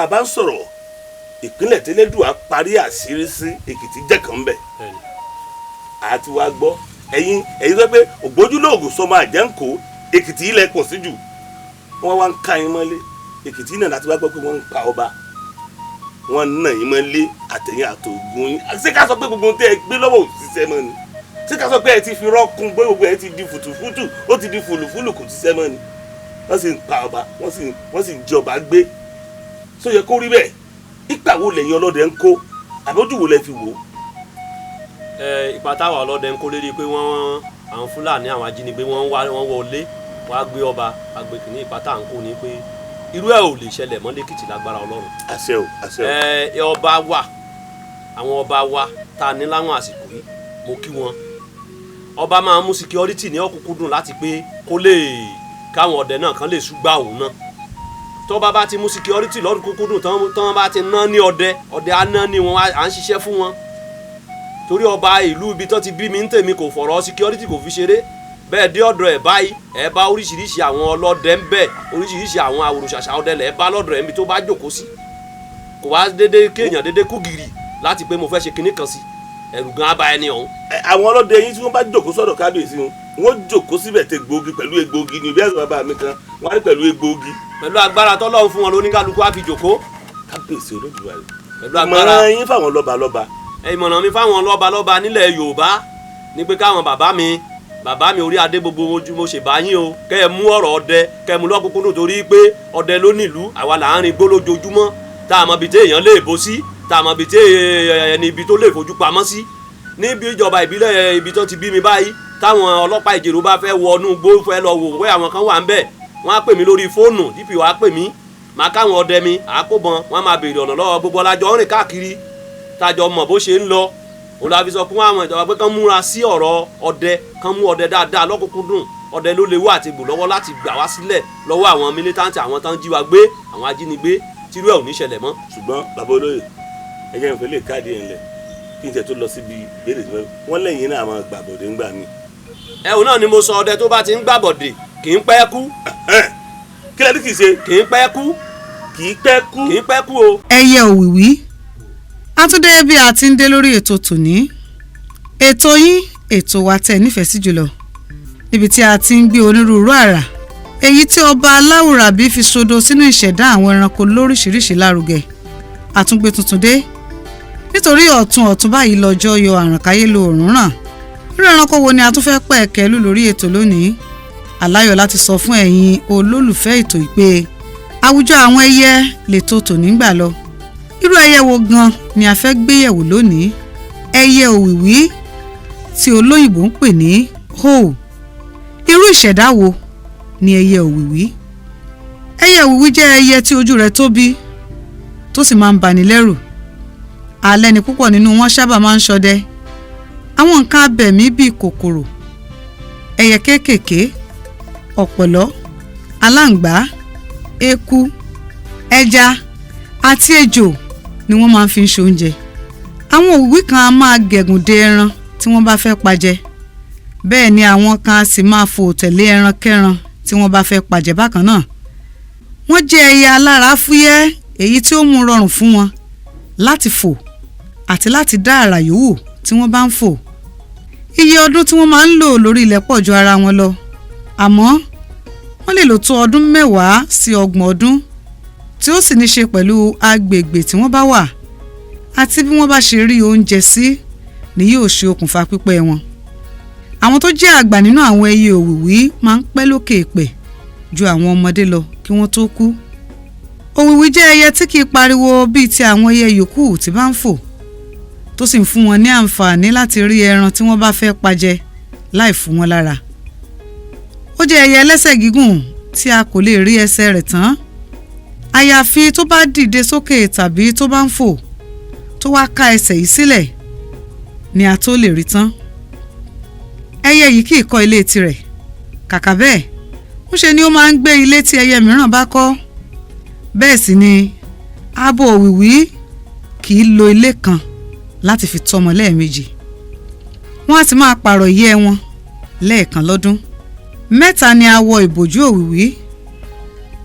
a bá ń sọ̀rọ̀ ìpínlẹ̀ tẹ́lẹ̀dùà parí àṣírí sí Èkìtì jẹ́ kan bẹ̀ àti wàá gbọ́ ẹ̀yin sọ pé ògbójúlóògùn sọmọ àjẹ́ǹkó Èkìtì ilẹ̀ pọ̀ sí jù wọ́n wá ń ká yín mọ́lé Èkìtì náà láti wá gbọ́ pé wọ́n ń pa ọba wọ́n ń nà yín mọ́lé àtẹ̀yìn àtògùn yín ṣé ká sọ pé gbogbo tẹ́ ẹ gbé lọ́wọ́ òṣìṣẹ́ mọ́ ni ṣé ká sọ pé ẹ ti fi rọ́ọ̀kùn gbé gbogbo ẹ ti di fùtùfùtù ó ti di fùlùfùlù kò ṣiṣẹ́ mọ́ ni wọ́n sì ń pa ọba wọ́n sì ń jẹ ọba gbé sọ yẹ kó rí bẹ́ẹ̀ ipa wo lẹ́yìn ọlọ́dẹ ń kó àbójú wo lẹ fi wò. ipa táwọn ọlọ́dẹ ń kó lérí pé àwọn Fúlàní àwọn ajínigbé wọ́n wọlé wàá gbé ọba agbèkìní ipa tá à ń kó ni pé irú ẹ̀ ò lè ṣẹlẹ̀ mọ́ lẹ́kìtì lágbára Ọlọ́run. àṣẹ o àṣẹ o. ọba wa àwọn ọba wa tá a ní láwọn àsìkò yìí mo kí wọn ọba máa mú security ní ọ̀kúnkúndùn láti pé kó lè káwọn ọdẹ náà kan lè ṣùgbà òun náà tọ́ba bá ti mú security lọ́dún kúnkúndùn tán bá ti ná ní ọdẹ á ná ní wọn à ń ṣiṣẹ́ fún wọn torí ọba ìlú ibi tó ti bí mi ń tèmi kò fọ̀rọ̀ security kò fi ṣeré bẹ́ẹ̀ dé ọ̀dọ̀ ẹ̀ báyìí ẹ̀ bá oríṣiríṣi àwọn ọlọ́dẹ ń bẹ oríṣiríṣi àwọn àwòrán-ṣàṣà ọdẹ lẹ̀ bá lọ́dọ̀ ẹ̀ níbi tó bá jókòó sí kò wá dédé kéèyàn dédé kú gìrì láti pé mo fẹ́ ṣe kinní kan sí ẹ̀rù gan abá ẹni ọ̀hún. àwọn ọlọ́dẹ yín tí wọ́n bá jókòó sọ́dọ̀ kábíyèsí wọn jókòó síbẹ̀ tẹ gbòógì pẹ̀lú egbòogi ní bẹ́ẹ̀ sọ bàbá mi kan wọ́n á rí pẹ̀lú egbòogi. pẹ̀lú agbára tọ́lọ́run fún wọn lóníkálukú á fi jókòó. kábíyèsí Olódùmarè pẹ̀lú agbára ìmọ̀ràn yín fáwọn lọ́balọ́ba. ìmọ̀ràn mi fáwọn lọ́balọ́ba nílẹ̀ Yorùbá ni pé káwọn bàbá mi orí adé gbogbo ojú mo ṣe bá yín o kẹ́ ẹ mú ọ̀rọ̀ ọdẹ kẹ́ ẹ mú lọ́kùnkúndùn torí pé ọdẹ ló nílùú àwa là ń rin gbó lójoojúmọ́ tá a mọ ibi tí èèyàn lè bó sí tá a mọ ibi tí ẹni ibi tó lè fojú pamọ́ sí níbi ìjọba ìbílẹ̀ ibi tó ti bí mi báyìí táwọn ọlọ́pàá ìjẹ̀rù bá fẹ́ wọnú gbó fẹ́ lọ wò wẹ́ àwọn kan wà ń bẹ̀ wọ́n á pè mí lórí fóònù DPO á pè mí máa káwọn ọdẹ mi àákóbọn wọ́n á máa béèrè ọ̀nà lọ́wọ́ gbogbo ọlájọ́ rìn káàkiri tájọ mọ̀ bó ṣe ń lọ òun la fi sọ fún àwọn ìjọba pé kán múra sí ọ̀rọ̀ ọdẹ kán mú ọdẹ dáadáa lọ́kùnkúndùn ọdẹ ló léwu àti egbò lọ́wọ́ láti gbà wá sílẹ̀ lọ́wọ́ àwọn mílítàǹtì àwọn tán jí wa gbé àwọn ajínigbé tírú ẹ̀ ò ní ṣẹlẹ̀ mọ́. ṣùgbọ́n bàbá olóyè ẹjẹ́ ìfẹ́ lè káàdì ẹ̀ ńlẹ̀ kí n tẹ̀ tó lọ síbi ìbéèrè tí wọ́n lẹ́yìn náà máa gbàbọ̀dé ńgbà mi. ẹ̀hún náà ni mo sọ ọdẹ tó bá ti ń gbàbọ̀dé kì í pẹ́ kú. kí lẹ́ni kì í ṣe. kì í pẹ́ kú. kì í pẹ́ kú. kì í pẹ́ kú o. ẹyẹ òwìwí àtúndé bí a ti ń dé lórí ètò tòní ètò yín ètò wa tẹ́ nífẹ̀ẹ́ sí jùlọ níbi tí a ti ń gbé onírúurú àrà èyí tí ọba aláwùrábí fi sodo sínú ìṣẹ̀dá àwọn ẹranko lóríṣiríṣi lárugẹ àtúngbé tuntun dé nítorí ọ̀tun báyìí lọ́jọ́ yọ àrànkáyé lo òórùn ràn irú ẹranko wo ni a tún fẹ́ pẹ́ kẹ́lú lórí ètò lónìí aláyọ̀ láti sọ fún ẹ̀yin olólùfẹ́ ètò ìpè àwùjọ àwọn ẹyẹ lètò tòní gbà lọ irú ẹyẹ wo gan ni a fẹ́ gbéyẹ̀wò lónìí ẹyẹ òwìwí tí olóyìnbó ń pè ní hoe irú ìṣẹ̀dá wo ni ẹyẹ òwìwí ẹyẹ òwìwí jẹ́ ẹyẹ tí ojú rẹ̀ tóbi tó sì máa ń bani lẹ́rù alẹ́ ni púpọ̀ nínú wọn sábà máa ń ṣọdẹ àwọn nǹkan abẹ̀mí bíi kòkòrò ẹyẹ kéékèèké ọ̀pọ̀lọ́ aláǹgbá eku ẹja àti ejò ni wọ́n máa ń fi ń ṣoúnjẹ àwọn òwìwí kan a máa gẹ̀gùn dé ẹran tí wọ́n bá fẹ́ pajẹ bẹ́ẹ̀ ni àwọn kan a sì máa fò tẹ̀lé ẹran kẹran tí wọ́n bá fẹ́ pajẹ bákan náà wọ́n jẹ́ ẹyẹ alára fúyẹ́ èyí tí ó mú rọrùn fún wọn láti fò àti láti dá àrà yòówù tí wọ́n bá ń fò iye ọdún tí wọ́n máa ń lò lórí ilẹ̀ pọ̀ ju ara wọn lọ àmọ́ wọ́n lè lò tó ọdún 10 sí 20 ọdún tí ó sì ní ṣe pẹ̀lú agbègbè tí wọ́n bá wà àti bí wọ́n bá ṣe rí oúnjẹ sí ni yóò ṣe okùnfà pípẹ́ wọn àwọn tó jẹ́ àgbà nínú àwọn ẹyẹ òwìwí máa ń pẹ́ lókè èèpẹ̀ ju àwọn ọmọdé lọ kí wọ́n tó kú òwìwí jẹ́ ẹyẹ tí kì í pariwo bíi ti àwọn ẹyẹ yòókù tí bá ń fò tó sì ń fún wọn ní àǹfààní láti rí ẹran tí wọ́n bá fẹ́ pajẹ láì fún wọn lára ó jẹ́ ẹyẹ ẹlẹ́sẹ̀ gígùn tí a kò lè rí ẹsẹ̀ rẹ̀ tán àyàfi tó bá dìde sókè tàbí tó bá ń fò tó wá ká ẹsẹ̀ yìí sílẹ̀ ni a tó lè rí tán ẹyẹ yìí kì í kọ́ ilé tirẹ̀ kàkà bẹ́ẹ̀ ńṣe ni ó máa ń gbé ilé tí ẹyẹ mìíràn bá kọ́ bẹ́ẹ̀ sì ni abo òwìwí kì í lo ilé kan láti fi tọ́mọ lẹ́ẹ̀mejì wọ́n á ti máa pààrọ̀ ìyẹ́ wọn lẹ́ẹ̀kan lọ́dún 3 ni awọ ìbòjú òwìwí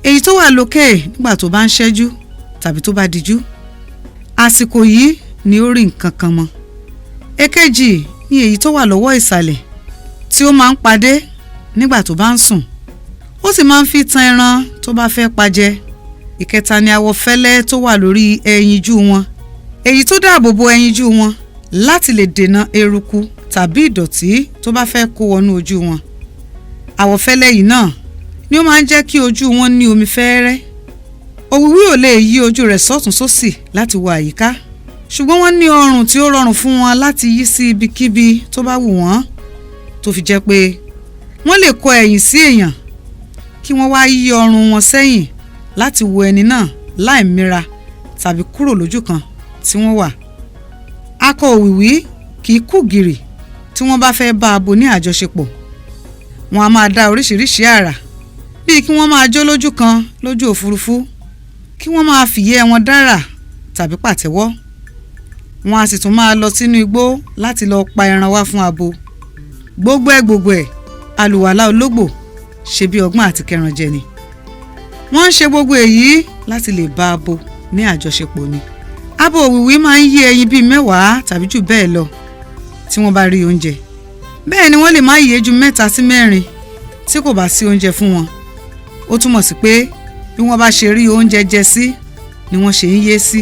èyí tó wà lókè nígbà tó bá ń ṣẹ́jú tàbí tó bá dijú àsìkò yìí ni ó rí nǹkan kan mọ́. èkejì ni èyí tó wà lọ́wọ́ ìsàlẹ̀ tí ó máa ń padé nígbà tó bá ń sùn ó sì máa ń fi tan ẹran tó bá fẹ́ pajẹ. ìkẹta ni awọ fẹ́lẹ́ tó wà lórí ẹyinjú wọn èyí tó dáàbò bo ẹyinjú wọn láti lè dènà eruku tàbí ìdọ̀tí tó bá fẹ́ kó wọnú ojú wọn. awọ fẹ́lẹ́ yìí náà ni ó máa ń jẹ́ kí ojú wọn ní omi fẹ́ẹ́rẹ́. òwìwí ò lè yí ojú rẹ̀ sọ́tún sósì láti wo àyíká ṣùgbọ́n wọ́n ní ọrùn tí ó rọrùn fún wọn láti yí sí ibikíbi tó bá wù wọ́n tó fi jẹ́ pé wọ́n lè kọ ẹ̀yìn sí èèyàn kí wọ́n wá yí ọrùn wọn sẹ́yìn láti wo ẹni náà láì mira tàbí kúrò lójú kan tí wọ́n wà. akọ òwìwí kì í kú gìrì tí wọ́n bá fẹ́ bá abo ní àjọṣepọ̀. wọ́n á máa dá oríṣiríṣi àrà bíi kí wọ́n máa jó lójú kan lójú òfurufú kí wọ́n máa fìyẹ́ wọn dára tàbí pàtẹ́wọ́. wọ́n á sì tún máa lọ sínú igbó láti lọ pa ẹran wá fún abo. gbogbo ẹ̀ àlùwàlá ológbò ṣe bí ọgbọ́n àti kẹrànjẹ ni. wọ́n ń ṣe gbogbo èyí láti lè bá abo ní àjọṣepọ̀ ni. abo òwìwí máa ń yé ẹyin bíi 10 tàbí jù bẹ́ẹ̀ lọ tí wọ́n bá rí oúnjẹ. bẹ́ẹ̀ ni wọ́n lè má yé ju 3 sí 4 tí kò bá sí oúnjẹ fún wọn. ó túmọ̀ sí pé bí wọ́n bá ṣe rí oúnjẹ jẹ sí ni wọ́n ṣe ń yé sí.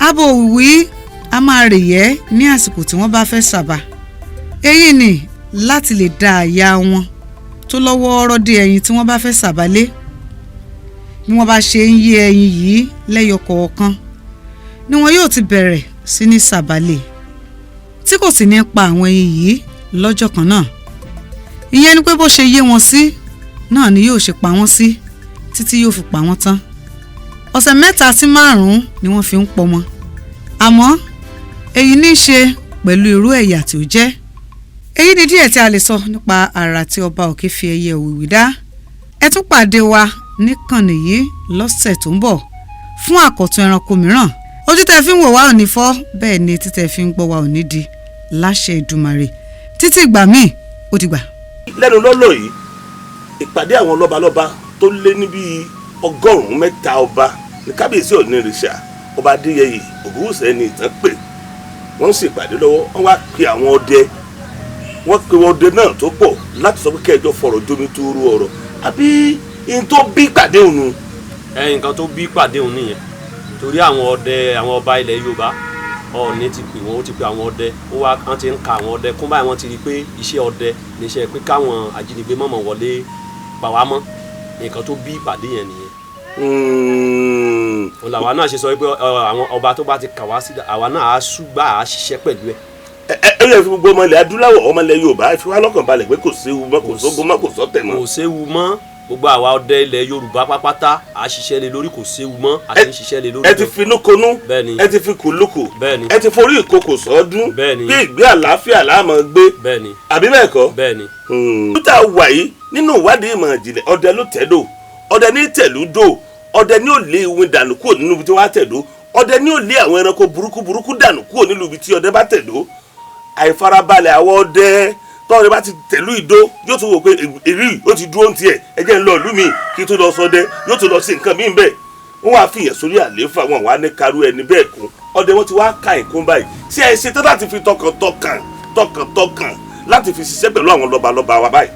abo òwìwí a máa rèyẹ́ ní àsìkò tí wọ́n bá fẹ́ sàbà. èyí ni láti lè dá àyà wọn tó lọ́wọ́ ọ̀rọ̀ dé ẹyin tí wọ́n bá fẹ́ sàbà lé. bí wọ́n bá ṣe ń yé ẹyin yìí lẹ́yọ kọ̀ọ̀kan ni wọn yóò ti bẹ̀rẹ̀ sí ní sàbà lé tí kò sì ní pa àwọn ẹyin yìí lọ́jọ́ kan náà. ìyẹn ni pé bó ṣe yé wọn sí náà ni yóò ṣe pa wọ́n sí títí yóò fi pa wọ́n tán. ọ̀sẹ̀ 3 sí 5 ni wọ́n fi ń pọmọ. àmọ́ èyí ní í ṣe pẹ̀lú irú ẹ̀yà tí ó jẹ́. èyí ni díẹ̀ tí a lè sọ nípa àrà tí ọba òkè fi ẹyẹ òwìwí dá. ẹ tún pàdé wa níkànnì yìí lọ́sẹ̀ tó ń bọ̀ fún àkọ́tún ẹranko mìíràn. ojú tẹ́ fi ń wò wá ò ní fọ́ bẹ́ẹ̀ ni etí tẹ́ fi ń gbọ́ wa ò ní di láṣẹ Èdùmàrè. títí ìgbà míì ó dìgbà. lẹ́nu lọ́lọ́ yìí ìpàdé àwọn lọ́balọ́ba tó lé ní bíi 100 ọba ní kábíyèsí onírìṣà ọba adéyẹyè ògúnwùsẹ̀ ní ìtàn pè wọ́n sì pàdé lọ́wọ́ wọ́n wá pe àwọn ọdẹ wọ́n pe ọdẹ náà tó pọ̀ láti sọ pé kẹjọ fọ̀rọ̀ jómi tó rú ọ̀rọ̀ àbí n tó bí pàdé òun. nǹkan tó bí pàdé òun nìyẹn torí àwọn ọdẹ àwọn ọba ilẹ̀ Yorùbá Ọọ̀ni ti pè wọ́n ó ti pè àwọn ọdẹ wọ́n ti ń ka àwọn ọdẹ kún báyìí wọ́n ti rí i pé iṣẹ́ ọdẹ níṣẹ́ pé káwọn ajínigbé mọ̀mọ́ wọlé pa wá mọ́ nǹkan tó bí ìpàdé yẹn nìyẹn. làwa náà ṣe sọ pé àwọn ọba tó bá ti kà wá sí àwa náà á ṣùgbà á ṣiṣẹ́ pẹ̀lú ẹ̀. ẹ yẹ fi gbogbo ọmọ ilẹ̀ adúláwọ̀ ọmọ ilẹ̀ Yorùbá fi wá lọ́kàn balẹ̀ pé kò séwu mọ́ kò sógun mọ́ kò sọ́tẹ̀ mọ́. kò séwu mọ́ gbogbo àwa ọdẹ ilẹ̀ Yorùbá pápátá à ṣiṣẹ́ lé lórí kò séwu mọ́ à ti ń ṣiṣẹ́ lé lórí. ẹ ti fi inúkonú bẹ́ẹ̀ni ẹ ti fi kùlùkù bẹ́ẹ̀ni ẹ ti forí ìkokò sọ́ọ́dún bẹ́ẹ̀ni bí ìgbé àlàáfíà láàmú gbé bẹ́ẹ̀ni àbí bẹ́ẹ̀ kọ́. bẹ́ẹ̀ni. lútà wà yìí nínú ìwádìí ìmọ̀ ìjìnlẹ̀ ọdẹ ló tẹ̀dó ọdẹ ní tẹ̀lúdò ọdẹ ní ò lé ìwìn dànù kúrò nínú ibi tí wọ́n á tẹ̀dó ọdẹ ní ò lé àwọn ẹranko burúkú dànù kúrò nínú ibi tí ọdẹ bá tẹ̀dó àìfarabalẹ̀ àwọn ọdẹ tọ́wọ́n bá ti tẹ̀lú ìdó yóò tún wò pé èrí ó ti dúró ń tiẹ̀ ẹjẹ́ ń lọ ìlú mi kí tó lọ sọdẹ yóò tún lọ sí nǹkan míì bẹ́ẹ̀ wọ́n wá fìyàn sórí àlééfà wọn wá ní karú ẹni bẹ́ẹ̀ kún ọdẹ wọn ti wá ka ìkún báyìí ṣé ẹ ṣe tán láti fi tọkàntọkàn láti fi ṣiṣẹ́ pẹ̀lú àwọn lọ́balọ́ba wa báyìí.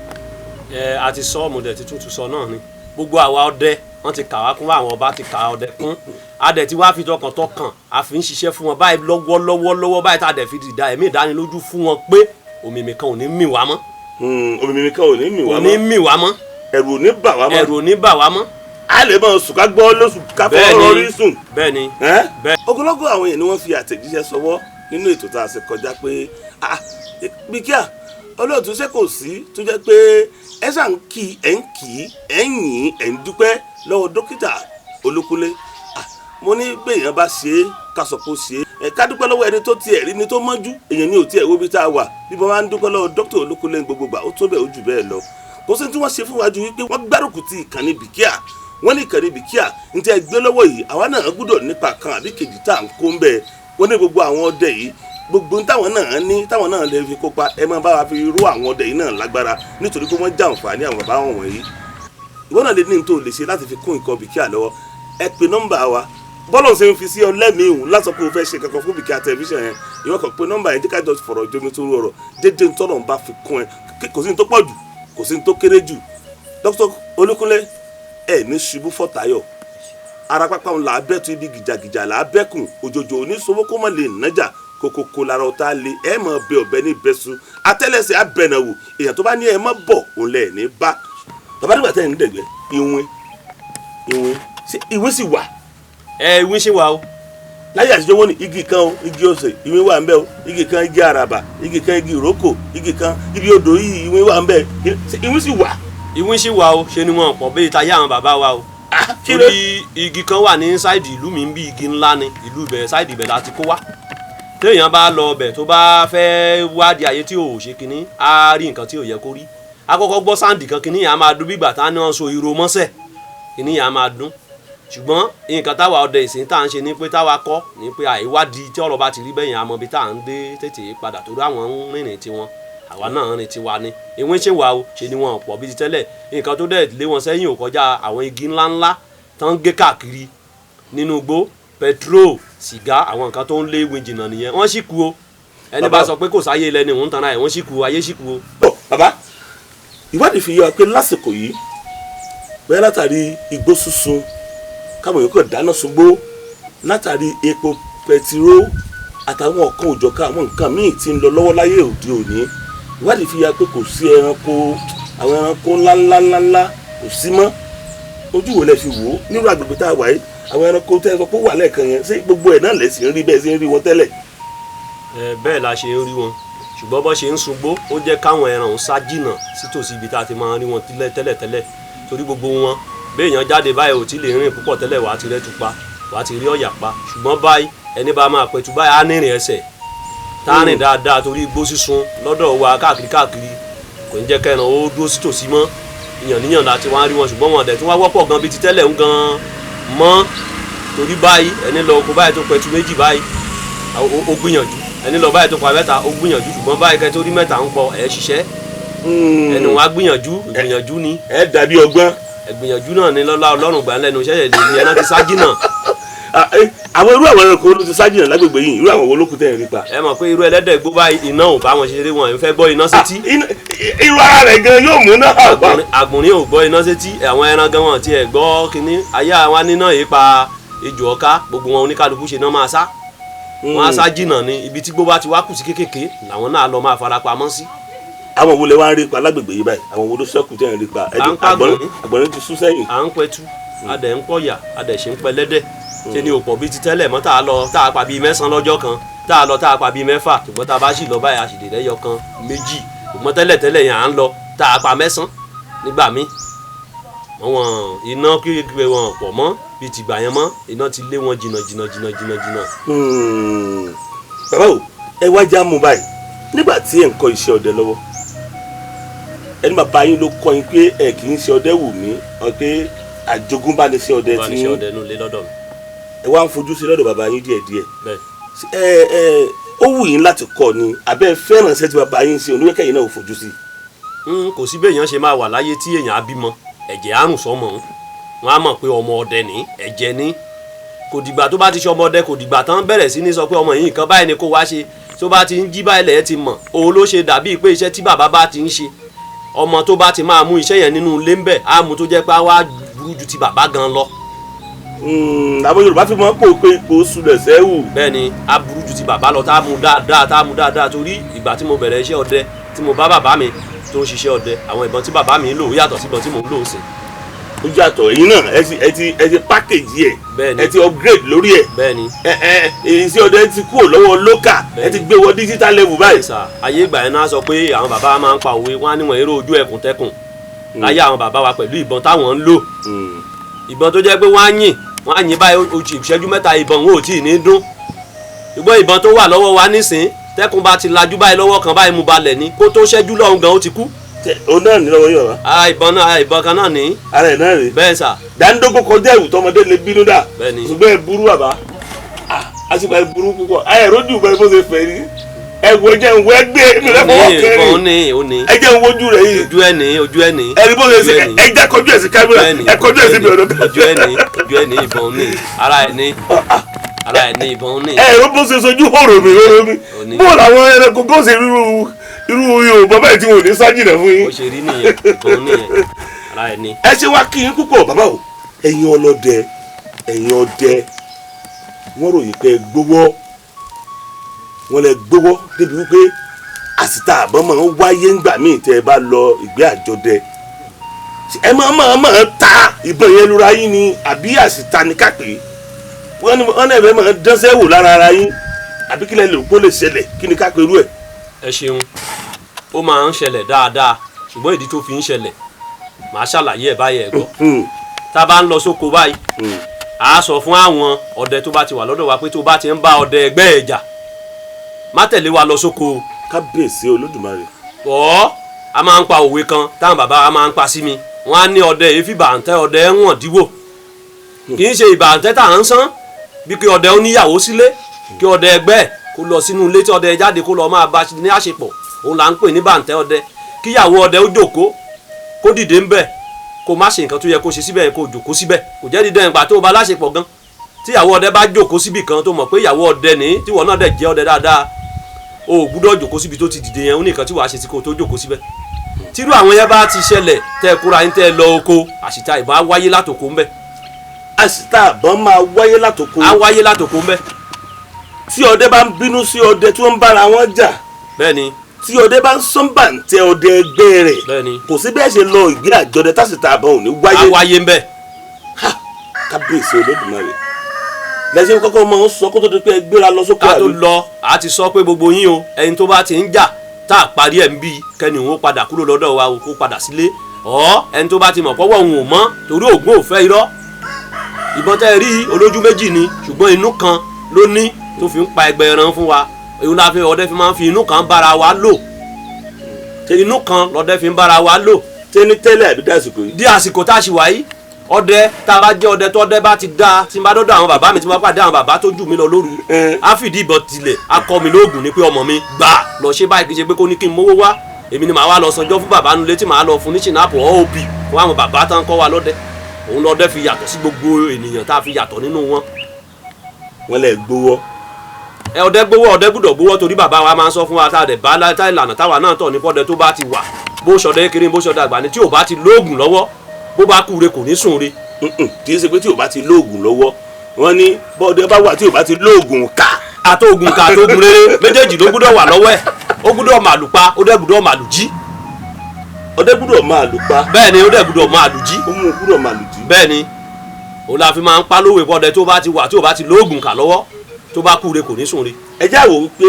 a ti sọ ọmọdé tí tuntun sọ náà ni gbogbo àwa ọdẹ wọn ti kà wá kún àwọn ọba ti kà ọdẹ kún adẹ tí wàá fi tọkàntọkàn a fi ń ṣiṣẹ́ fún wọn báyìí lọ́wọ́lọ́wọ́ báyìí tá a dẹ̀ fi dìda ẹ̀mí ìdánilójú fún wọn pé òmìmì kan ò ní mì wá mọ́. òmìmì kan ò ní mì wá mọ́. ò ní mì wá mọ́. ẹ̀rù ò ní bà wá mọ́. ẹ̀rù ò ní bà wá mọ́. a lè máa sùn ká gbọ́ lóṣù ká fọ́ rọrí sùn. bẹ́ẹ̀ni. ogunlọ́gọ̀ àwọn èèyàn ni wọ́n fi àtẹ̀jíṣẹ́ sọwọ́ nínú ètò tá a ṣe kọjá pé Bikear olóòtú ṣe kò sí tó jẹ́ pé ẹ ṣà ń kí ẹ̀ ń yìn ẹ̀ ń dúpẹ́ lọ́wọ́ dókítà Olúkúnlé mo ní bẹ́ẹ̀yàn bá ṣe é ká sọ pé ó ṣe é ká dúpẹ́ lọ́wọ́ ẹni tó tiẹ̀ rí ni tó mọ́jú èèyàn ní òtí ẹ̀ wo bí tá a wà bí mo máa ń dúpẹ́ lọ́wọ́ dókítà Olúkúnlé gbogbo gbà ó tó bẹ́ẹ̀ ó jù bẹ́ẹ̀ lọ kò sí tí wọ́n ṣe fún wa ju wípé wọ́n gbárùkù ti ìkànnì Bikear wọ́n ní ìkànnì Bikear ní tí ẹ gbé lọ́wọ́ yìí àwa náà gbọ́dọ̀ nípa kan àbí kejì tá à ń kó ń bẹ́ẹ̀ wọ́n ní gbogbo àwọn ọdẹ yìí gbogbo táwọn náà lè fi kópa ẹ máa bá wa fi rú àwọn ọdẹ yìí náà lágbára nítorí pé wọ́n jàǹfààní àwọn bàbá wọn wọ̀nyí ìwọ náà lè ní tó lè ṣe láti fi kún nǹkan Bikear lọ́wọ́ ẹ pe nọ́mbà wa bọ́lọ̀ ṣe ń fi sí ọ lẹ́mìí ìhùn láti sọ pé o fẹ́ ṣe kankan fún Bikear tẹlifíṣàn yẹn ìwọ kan pé nọ́mbà yẹn díkà jọ fọ̀rọ̀ jomi tó rọrọ̀ dédé tọ́nà ń bá fi kún ẹ kò sí ní tó pọ̀ jù kò sí ní tó kéré jù Dr. Olúkúnlé ẹ ní ṣubú fọ́tayọ̀ ara pápá òun là á bẹ́tù ibi gìjàgìjà là á bẹ́kùn òjòjò oníṣòwò kó mọ̀ lè nájà kókókó lára ọ̀tá lé ẹ mọ̀ bẹ ọ̀bẹ ní bẹ́sù atẹ́lẹsẹ̀ abẹ̀nàwò èèyàn tó bá ní ẹ mọ̀ bọ̀ òun lẹ̀ ní bá bàbá nígbà tẹ́ ẹ̀ ń dẹ̀gbẹ́ ìwé sì wà. Ìwé ṣe wà o. láyé àtijọ́ wọn ni igi kan o igi ọ̀sẹ̀ ìwé wà ń bẹ o igi kan igi àràbà igi kan igi ìrókò igi kan ibi odò yìí ìwé wà ń bẹ ìwé sì wà. Ìwé sì wà o ṣe ni wọn pọ̀ bíi tayé àwọn bàbá wa o. Torí igi kan wà ní sáìdì ìlú mi ń bí igi ńlá ni ìlú ibẹ̀ sáìdì ibẹ̀ láti kó wá. Téèyàn bá lọ ọbẹ̀ tó bá fẹ́ wádìí ayé tí ò ṣe kinní á rí nǹkan tí ò yẹ kó rí. Àkọ́kọ́ gbọ́ sáǹdì kan kinní yẹn á máa dún bí ìgbà tá ní wọ́n so ìró mọ́sẹ̀ kinní yẹn á máa dún. Ṣùgbọ́n nǹkan táwa ọdẹ ìsìn tá à ń ṣe ni pé táwa kọ́ ni pé àìwádìí tí ọ̀rọ̀ bá ti rí bẹ́yìn àmọ́ bí tá à ń dé tètè padà torí àwọn ń rìnrìn tiwọn àwa náà rìn tiwa ni ìwé ṣe wà o ṣe ni wọn pọ̀ bí ti tẹ́lẹ̀ nǹkan tó dẹ̀ lé wọn sẹ́yìn ò kọjá àwọn igi ńláńlá tó ń gé káàkiri nínú igbó pẹtrol sìgá àwọn nǹkan tó ń lé ìwé jìnnà nìyẹn wọ́n sì kú o ẹni bá sọ pé kò sáyé lẹ́ni òun tanra ẹ̀ wọ́n sì kú ayé sì kú o. bàbá ìwádìí fi yọ pé lásìkò yìí bẹ́ẹ̀ látàrí igbó sísun káwọn yòókù dáná sungbó látàrí epo pẹtiró àtàwọn ọ̀kan òjọ̀ká àwọn nǹkan míì tí ń lọ lọ́wọ́ láyé òde òní ìwádìí fi ya pé kò sí ẹranko àwọn ẹranko ńláńláńlá kò sí mọ́ ojú wo lẹ fi wò ó nírú àgbègbè tá a wà yìí àwọn ẹranko tẹ́ ẹ sọ pé wà lẹ́ẹ̀kan yẹn ṣé gbogbo ẹ̀ náà lẹ̀ sí ń rí bẹ́ẹ̀ sí ń rí wọn tẹ́lẹ̀. Bẹ́ẹ̀ la ṣe ń rí wọn ṣùgbọ́n bó ṣe ń sungbó ó jẹ́ káwọn ẹran ń sá jìnnà sítòsí ibi tá a ti máa rí wọn tẹ́lẹ̀tẹ́lẹ̀ torí gbogbo wọn béèyàn jáde báyìí ò tí lè rìn púpọ̀ tẹ́lẹ̀ wàá ti rẹ́tu pa wàá ti rí ọ̀yà pa ṣùgbọ́n báyìí ẹni bá máa pẹ̀tù báyìí á nírìn ẹsẹ̀ tá a rìn dáadáa torí igbó sísun lọ́dọ̀ wa káàkiri kò ní jẹ́ kẹ́ran ó dúró sítòsí mọ́ ìyàn níyàn láti wá rí wọn ṣùgbọ́n wọn ọ̀dẹ̀ tí wọ́n wọ́pọ̀ gan bíi ti tẹ́lẹ̀ ń gan mọ́ torí báyìí ẹni lọ oko báyìí tó pẹ̀tù méjì báyìí ó gbìyànjú ẹni lọ báyìí tó pa mẹ́ta ó gbìyànjú ṣùgbọ́n báyìí kẹ́ tó rí mẹ́ta ń pọ̀ ẹ̀ ṣiṣẹ́ ẹni wọn á gbìyànjú ni ẹ dàbí ọgbọ́n ẹgbìyànjú náà ní lọ́lá ọlọ́run gbà lẹ́nu iṣẹ́ yẹn lè ní ẹran ti sájì náà. àwọn irú àwọn ẹranko ló ti sájì náà lágbègbè yìí irú àwọn olókùn tẹ̀ ń rí pa. ẹ mọ̀ pé irú ẹlẹ́dẹ̀ gbó báyìí iná ò bá wọn ṣeré wọn ò fẹ́ gbọ́ iná sétí. irú ara rẹ̀ gan yóò mú náà. àgbọ̀nrín ò gbọ́ iná sétí àwọn ẹran gan wọn tiẹ̀ gbọ́ kínní ayé àwọn aníná yìí pa ejò ọ̀ká gbogbo wọn oníkálukú ṣe náà máa sá. wọn á sá jìnnà ní ibi tí gbó bá ti wá kù sí kékèké làwọn náà lọ máa fara pamọ́ sí. àwọn wo lè wá ń rí pa lágbègbè yìí báyìí àwọn wo ló ṣẹ́kù tẹ̀ ń rí pa àgbọ̀nrín ti sún sẹ́yìn. à ń pẹtu adẹ̀ ń pọ̀yà adẹ̀ ṣe ń pẹ lẹ́dẹ̀ ṣe ni òpọ̀ bíi ti tẹ́lẹ̀ mọ́ tá a lọ tá a pa bíi mẹ́sàn-án lọ́jọ́ kan tá a lọ tá a pa bíi mẹ́fà ṣùgbọ́n tá a bá sì lọ báyìí a sì lè lẹ́yọ kan méjì ṣùgbọ́n tẹ́lẹ̀ yẹn à ń lọ tá a pa mẹ́sàn-án nígbà míì àwọn iná kékeré wọn pọ̀ mọ́ bíi tìgbà yẹn mọ́ iná ti lé wọn jìnnà. bàbá o ẹ wá já mú báyìí nígbà tí ẹ ń kọ́ iṣẹ́ ọdẹ lọ́wọ́ ẹni bàbá yín ló kọ́ yín pé ẹ kì í ṣe ọdẹ wù mí ọ pé àjogúnbá ni ṣe ọdẹ tí yín ẹ wá ń fojú sí lọ́dọ̀ bàbá yín díẹ̀díẹ̀ ó wù yín láti kọ́ ni àbẹ́ fẹ́ràn ṣẹ́ tí bàbá yín ṣe oníwẹ́kẹ́ yìí náà ò fojú sí. kò sí bẹ́ẹ̀ yẹn ṣe máa wà láyé tí èèyàn á bímọ ẹ̀jẹ̀ àrùn sọmọ wọn á mọ̀ pé ọmọ ọdẹ ní ẹ̀jẹ̀ ní kò dìgbà tó bá ti ṣe ọmọ ọdẹ kò dìgbà tán bẹ̀rẹ̀ sí ní sọ pé ọmọ yìí nǹkan báyìí ni kó wá ṣe tó bá ti ń jí báyìí lẹ̀ ti mọ̀ òun ló ṣe dàbí pé iṣẹ́ tí bàbá bá ti ń ṣe ọmọ tó bá ti máa mú iṣẹ́ yẹn nínú ilé ń bẹ̀ á mú tó jẹ́ pé á wá burú ju ti bàbá gan lọ. àwọn Yorùbá fi mọ́ pò pé ipò sulẹ̀ sẹ́wù. bẹ́ẹ̀ ni á burú ju ti bàbá lọ tá a mú dáadáa torí ìgbà tí mo bẹ̀rẹ̀ iṣẹ́ ọdẹ tí mo bá bàbá mi tó ń ṣiṣẹ́ ọdẹ àwọn ìbọn tí bàbá mi ń lò yàtọ̀ sí ìbọn tí mò ń lò sí. ó yàtọ̀ èyí náà ẹ ti package yẹ ẹ ti upgrade lórí ẹ. bẹ́ẹ̀ni. iṣẹ́ ọdẹ ti kúrò lọ́wọ́ local ẹ ti gbé wọ digital level báyìí. ayé ìgbà yẹn náà sọ pé àwọn bàbá máa ń pa òwe wọn á níwọ̀n eré ojú ẹkùn tẹkùn láyé àwọn bàbá wa pẹ̀lú ìbọn táwọn ń lò ìbọn tó jẹ́ pé wọ́n á yìn báyìí oṣù ìṣẹ́jú mẹ́ta ìbọn wọn ò tí ì ní dún ṣùgbọ́n ìbọn tó wà lọ́wọ́ wa nísìn tẹ́kùn bá ti lajú báyìí lọ́wọ́ kan báyìí mú balẹ̀ ní kó tó ṣẹ́jú lọ́hùn gan ó ti kú. o náà ní lọ́wọ́ yọ̀ wá. ìbọn kan náà ní. ara ẹ̀ náà rè. bẹ́ẹ̀ sà. dáńdógó kọjá ìwù tọmọdé lè bínú dà. bẹ́ẹ̀ni. ṣùgbọ́n ẹ burú bàbá àṣìpà ẹ burú púpọ̀ ẹ rójú bẹ́ẹ̀ bó ṣe fẹ́ rí ẹ̀wọ̀ jẹ́ ń wẹ́ gbé mi lẹ́fọ̀ọ́ kẹrin ẹ jẹ́ ń wojú rẹ̀ yìí ojú ẹ̀ ní ẹni bó ṣe ṣe ẹ jẹ́ kọjú ẹ̀ sí kámẹ́rà ẹ kọjú ẹ̀ sí mi ọ̀dọ̀ ojú ẹ̀ ní ìbọn ní ara ẹ̀ ní ìbọn ní. ẹ ló bó ṣe sojú hòrò mi bó làwọn ẹranko kó ṣe irú Yorùbá báyìí tí wọn ò ní sájìnà fún yín. ó ṣe rí nìyẹn ìbọn nìyẹn ara ẹ̀ ní. ẹ ṣe wá kí yín púpọ̀ bàbá o ẹ̀yin ọlọ́dẹ wọ́n ròyìn pé gbówó wọ́n lẹ gbówó débi wípé àsìta àbọ̀ máa ń wáyé ńgbà míì tẹ́ ẹ bá lọ ìgbé àjọdẹ ẹ máa ta ìbọn yẹn lura yín ni àbí àsìta ni ká pè é wọ́n náà fẹ́ máa dánṣẹ́ wò lára ara yín àbí kí lẹ lè kó lè ṣẹlẹ̀ kí ni ká pè irú ẹ̀. ẹ ṣeun ó máa ń ṣẹlẹ̀ dáadáa ṣùgbọ́n ìdí tó fi ń ṣẹlẹ̀ màá ṣàlàyé ẹ̀ báyẹn gbọ́ tá a bá ń lọ sóko báyìí a sọ fún àwọn ọdẹ tó bá ti wà lọ́dọ̀ wa pé tó bá ti ń bá ọdẹ ẹgbẹ́ ẹ̀ jà má tẹ̀lé wa lọ sóko. kábíyèsí Olódùmarè. a máa ń pa òwe kan táwọn bàbá wa máa ń pa sí mi wọ́n á ní ọdẹ èéfì bàǹtẹ́ ọdẹ ẹ̀wọ̀n díwò kì í ṣe ìbàǹtẹ́ tá à ń sán bí kí ọdẹ oníyàwó sílé kí ọdẹ ẹgbẹ́ ẹ̀ kó lọ sínú ilé tí ọdẹ jáde kó lọ máa bá ní àṣepọ̀ òun là ń pè ní bàǹtẹ́ ọdẹ kíyàwó ọdẹ ó jókòó kó dìde ń bẹ̀ kó má ṣe nǹkan tó yẹ kó ṣe síbẹ̀ kó jókòó síbẹ̀ kò jẹ́ dídán ìgbà tó bá láṣepọ̀ gan tíyàwó ọdẹ bá jókòó síbì kan tó mọ̀ pé ìyàwó ọdẹ ní tíwọ náà dẹ̀ jẹ́ ọdẹ dáadáa o ò gbúdọ̀ jókòó síbi tó ti dìde yẹn ó ní nǹkan tí wàá ṣe sí kó tó jókòó síbẹ̀ tírú àwọn yẹn bá ti ṣẹlẹ̀ tẹ́ kúra yín tẹ́ lọ oko àṣìta ìbọn á wáyé látòkó ńbẹ̀. àṣìta ìbọn máa wáyé látòkó. á wáyé látòkó ńbẹ̀. tí ọdẹ bá ń bínú sí ọdẹ tí wọ́n ń bára wọn jà. bẹ́ẹ̀ni. tí ọdẹ bá ń sọ́nbà ń tẹ ọdẹ ẹgbẹ́ rẹ̀. bẹ́ẹ̀ni. kò sí bẹ́ẹ̀ ṣe lọ ìgbé àjọdẹ tásìta ìbọn ò ní wáyé. á wáyé ńbẹ̀. kábíyèsí Olódùmarè lẹ́sìn kọ́kọ́ máa ń sọ kó tó di pé gbéra lọ sókè àlù. ká tó lọ a ti sọ pé gbogbo yín o ẹni tó bá ti ń jà tá a parí ẹ̀ ń bí kẹ́ni òun padà kúrò lọ́dọ̀ wa kó padà sílé ẹni tó bá ti mọ̀ pọ́wọ́ òun ò mọ́ torí ògùn ò fẹ́ irọ́ ìbọn tẹ́ ẹ rí olójú méjì ni ṣùgbọ́n inú kan ló ní tó fi ń pa ẹgbẹ́ ẹran fún wa èyí la fi ọdẹ fi máa ń fi inú kan bára wa lò inú kan lọ́dẹ fi ń bára wa lò. tẹ́ni tẹ́lẹ̀ àbí dásìkò yìí. di àsìkò tá a ṣì wáyé ọdẹ tá a bá jẹ́ ọdẹ tó ọdẹ bá ti dá tí n bá dọ́dọ̀ àwọn bàbá mi tí n bá pàdé àwọn bàbá tó jù mí lọ lóru á fìdí ìbọn tilẹ̀ á kọ́ mi lóògùn ni pé ọmọ mi gbà lọ ṣe báyìí kì í ṣe pé kó ní kí n mówó wá èmi ni màá wá lọ sanjọ́ fún bàbá nulẹ̀ tí màá lọ fún ní ṣìnàpọ̀ ọ́ọ̀bì fún àwọn bàbá tán kọ́ wa lọ́dẹ òun lọ́dẹ fi yàtọ̀ sí gbogbo ènìyàn tá a fi yàtọ̀ nínú wọn. wọ́n lè gbowó. ọdẹ gbowó ọdẹ gbúdọ̀ gbowó torí bàbá wa máa ń sọ fún wa tá a dẹ̀ bá tá ìlànà táwa náà tọ̀ ní pọ́dẹ tó bá ti wà bó ṣọdẹ kiri bó ṣọdẹ àgbà ni tí ò bá ti lóògùn lọ́wọ́ bó bá kú re kò ní sùn re. kì í ṣe pé tí ò bá ti lóògùn lọ́wọ́ wọ́n ní bọ́ọ̀dẹ bá wà tí ò bá ti lóògùn ká. àtòògùn ká àtòògùn rere méjèèjì ló gbúdọ̀ wà lọ́wọ́ ẹ̀ ó gbúdọ̀ màlù pa ó dẹ̀ gbúdọ̀ màlù jí. ọdẹ gbúdọ̀ màlù pa. bẹ́ẹ̀ni ó dẹ̀ gbúdọ̀ màlù jí. ó mú gbúdọ̀ màlù jí. bẹ́ẹ̀ni òun la fi máa ń pa lówe bọ́ọ̀dẹ tó bá ti wà tí ò bá ti lóògùn ká lọ́wọ́ tó bá kú re kò ní sùn re. ẹ já wò wípé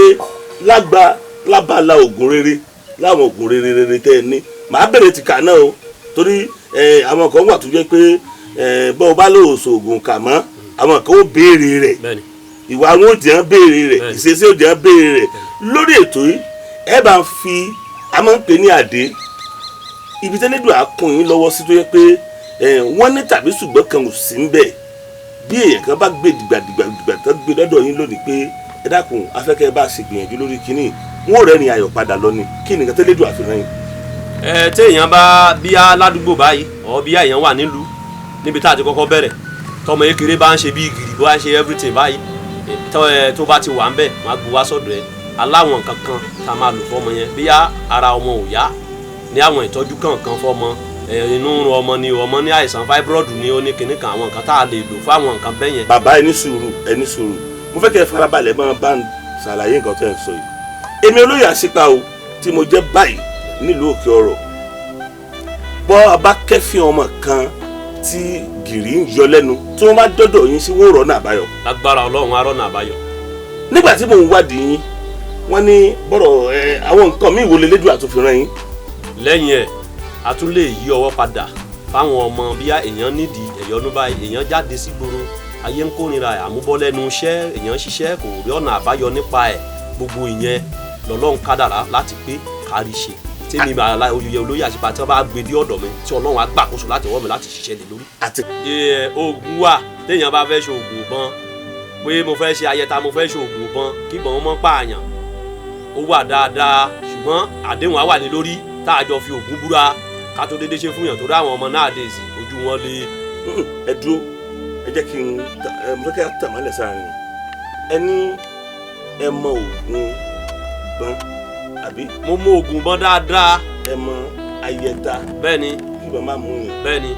lábala ògùn rere láwọn ògùn rere tẹ́ ẹ ní màá bẹ̀rẹ̀ tìkà náà o torí àwọn kan wà tó jẹ́ pé bọ́ọ̀ bá lò sògùn kà mọ́ àwọn kan ó béèrè rẹ̀ ìwà wọn ò jẹ́ béèrè rẹ̀ ìṣesí ò jẹ́ béèrè rẹ̀ lórí ètò yìí ẹ bá ń fi a máa ń pè ní àdé ibi tẹ́lẹ̀dùn àkùn yín lọ́wọ́ sí tó yẹ pé wọ́n ní tàbí ṣùgbọ́n kan ò sí ń bẹ̀ bí èèyàn kan bá gbé dìgbàdìgbà tó gbé lọ́dọ̀ yín lónìí pé ẹ dákun afẹ́kẹ́ bá ṣe gbìyànjú lórí kínní wọn ò rẹ́rìn ayọ̀ padà lọ ni kí nìkan tẹ́lẹ̀dùn àfihàn yín. téèyàn bá bíyá ládùúgbò báyìí ọ̀ bíyá èèyàn wà nílùú níbi tá a ti kọ́kọ́ bẹ̀rẹ̀ tọmọ ekele bá ń ṣe bíi gìrì bó bá ń ṣe everything báyìí tó bá ti wà ń bẹ̀ wọ́n á gbé wá sọ́dọ̀ ẹ̀ aláwọn kankan tá a máa lò fọ́mọ yẹn bíyá ara ọmọ ò yá ní àwọn ìtọ́jú kankan fọ́mọ inú ọmọ ni ọmọ ní àìsàn fibroid ni ó ní kinní kan àwọn nǹkan tá a lè lò fún àwọn nǹkan bẹ́ẹ̀ yẹn. bàbá ẹni sùúrù mo fẹ́ kẹ́ ẹ farabalẹ̀ máa bá ń ṣàlàyé nǹkan tẹ́ ẹ ń sọ yìí èmi olóyè àṣìpa o tí mo jẹ́ báyìí nílùú òkè ọ̀rọ̀ bọ́ abá kẹ́fín ọmọ kan tí gìrì ń yọ lẹ́nu tí wọ́n bá dọ́dọ̀ yín sí wọ́n rọ́nà àbáyọ. lágbára ọlọ́run á rọ́nà àbáyọ. nígbà tí mò ń wádìí yín wọ́n ní bọ́rọ̀ àwọn nǹkan míì wo lelédùn àtúnfìràn yín. lẹ́yìn ẹ̀ a tún lè yí ọwọ́ padà fáwọn ọmọ bí èèyàn nídìí ẹ̀yọ́nú báyìí èèyàn jáde sígboro ayé ń kórìíra àmúbọ́lẹ́nu iṣẹ́ èèyàn ṣiṣẹ́ kò rí ọ̀nà àbáyọ nípa ẹ̀ gbogbo ìyẹn lọ́lọ́run kádàrá láti pé kárí ṣe tèmi oyè olóyè àṣìpá tí wọ́n bá gbé dé ọ̀dọ̀ mi tí ọlọ́run á gbàkóso láti ọwọ́ mi láti ṣiṣẹ́ lé lórí. oògùn wà téèyàn bá fẹ́ ṣe oògùn ìbọn pé mo fẹ́ ṣe ayẹta mo fẹ́ ṣe oògùn ìbọn kí ìbọn mọ́ pààyàn ó wà dáadáa ṣùgbọ́n àdéhùn á wà ní lórí tá a jọ fi ògùn búra ká tó dédé ṣe fún yàn tó dá àwọn ọmọ náà dé sí ojú wọn lé. ẹ dúró ẹ jẹ́ kí n fẹ́ kí a tàn mọ́lẹ̀ sáàrin ẹni ẹ mọ ògùn bọ́n àbí. mo mọ ògùn bọ́n dáadáa. ẹ mọ ayẹta. bẹ́ẹ̀ni. kí bọ́n máa mú yàn. bẹ́ẹ̀ni.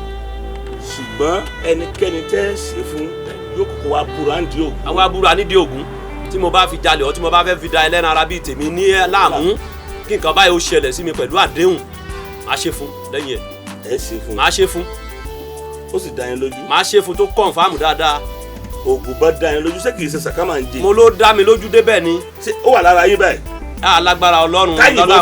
ṣùgbọ́n ẹnikẹ́ni tẹ́ ẹ ṣe fún yóò kọ́kọ́ wá búra nídìí ògùn. àwa búra nídìí ògùn tí mo bá fi jalè ọ tí mo bá fẹ́ fi da ẹlẹ́ran ara bíi tèmi ní láàmú kí nǹkan báyìí ó ṣẹlẹ̀ sí mi pẹ̀lú àdéhùn máa ṣe fún lẹ́yìn ẹ̀. ẹ ṣe fún. máa ṣe fún. ó sì dá yín lójú. máa ṣe fún tó kọ̀ǹfàmù dáadáa. ògùn bá dá yín lójú ṣé kìí ṣe sàkámà ń jẹ. mo ló dá mi lójú débẹ̀ ni. ṣé ó wà lára yín báyìí. alágbára ọlọ́run lọ́lá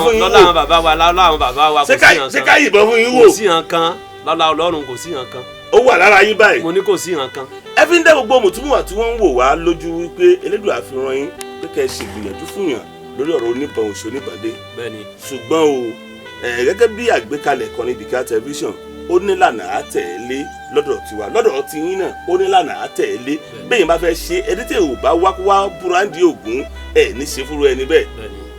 àwọn bàbá wa kò sí hàn kan. ṣé ká yìnbọn fún yín wò. kò sí hàn kan lọ́lá ọlọ́run kò sí hàn kan. ó wà lára yín báyìí. mo ní kò sí hàn kan. ẹ fi ń dá gbogbo mùtúmùwà tí wọ́n ń wò wá lójú wípé Elédùà àfihàn yín pé kẹ́ ẹ ṣègbìyànjú fún yàn lórí ọ̀rọ̀ oníbọn òṣù oníbàdé. bẹ́ẹ̀ni. ṣùgbọ́n o gẹ́gẹ́ bí àgbékalẹ̀ kan ní Bikear television ó nílànà àtẹ̀lé lọ́dọ̀ tiwa lọ́dọ̀ ti yín náà ó nílànà àtẹ̀lé bẹ́ẹ̀ yín bá fẹ́ ṣe ẹni tí ò bá wá búráńdì ògún ẹ̀ ní ṣe fúru ẹni bẹ́ẹ̀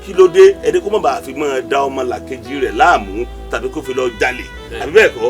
kí ló dé ẹni kó má bàa fi máa da ọmọ làkejì rẹ̀ láàmú tàbí kó fi lọ jalè àbí bẹ́ẹ̀ kọ́